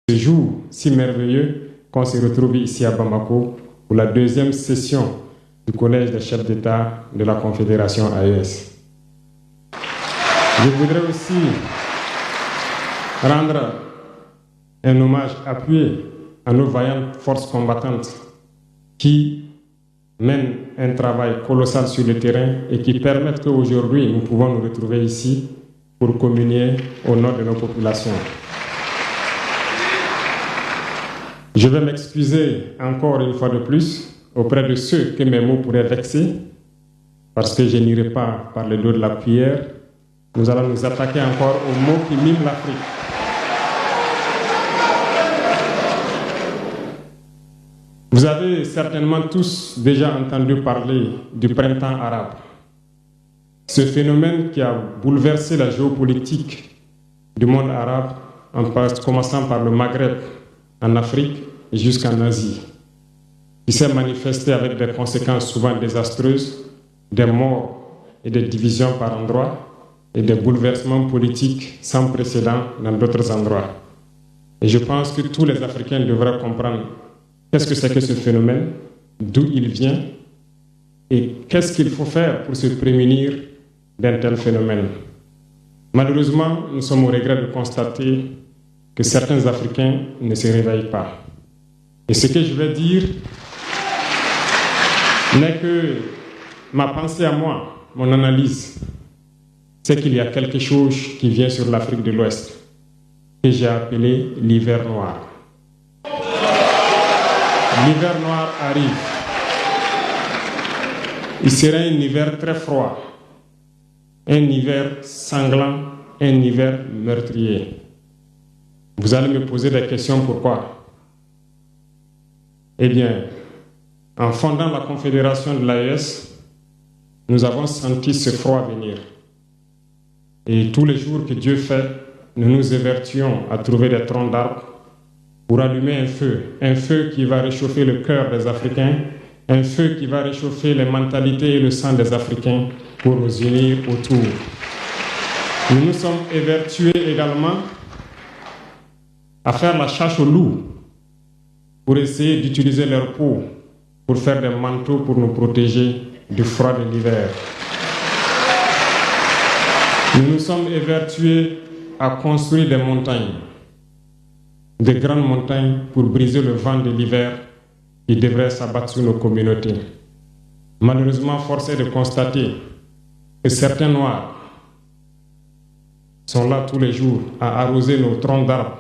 Ce jour si merveilleux qu'on se retrouve ici à Bamako pour la deuxième session du Collège des chefs d'État de la Confédération AES. Je voudrais aussi rendre un hommage appuyé à nos vaillantes forces combattantes qui mènent un travail colossal sur le terrain et qui permettent qu'aujourd'hui nous pouvons nous retrouver ici pour communier au nom de nos populations. Je vais m'excuser encore une fois de plus auprès de ceux que mes mots pourraient vexer, parce que je n'irai pas par le dos de la cuillère. Nous allons nous attaquer encore aux mots qui miment l'Afrique. Vous avez certainement tous déjà entendu parler du printemps arabe. Ce phénomène qui a bouleversé la géopolitique du monde arabe, en commençant par le Maghreb, en Afrique et jusqu'en Asie, qui s'est manifesté avec des conséquences souvent désastreuses, des morts et des divisions par endroits, et des bouleversements politiques sans précédent dans d'autres endroits. Et je pense que tous les Africains devraient comprendre qu'est-ce que c'est que ce phénomène, d'où il vient, et qu'est-ce qu'il faut faire pour se prémunir d'un tel phénomène. Malheureusement, nous sommes au regret de constater que certains Africains ne se réveillent pas. Et ce que je vais dire n'est que ma pensée à moi, mon analyse, c'est qu'il y a quelque chose qui vient sur l'Afrique de l'Ouest, que j'ai appelé l'hiver noir. L'hiver noir arrive. Il sera un hiver très froid, un hiver sanglant, un hiver meurtrier. Vous allez me poser des questions, pourquoi? Eh bien, en fondant la Confédération de l'AES, nous avons senti ce froid venir. Et tous les jours que Dieu fait, nous nous évertuons à trouver des troncs d'arbres pour allumer un feu qui va réchauffer le cœur des Africains, un feu qui va réchauffer les mentalités et le sang des Africains pour nous unir autour. Nous nous sommes évertués également à faire la chasse aux loups pour essayer d'utiliser leur peau pour faire des manteaux pour nous protéger du froid de l'hiver. Nous nous sommes évertués à construire des montagnes, de grandes montagnes pour briser le vent de l'hiver qui devrait s'abattre sur nos communautés. Malheureusement, force est de constater que certains Noirs sont là tous les jours à arroser nos troncs d'arbres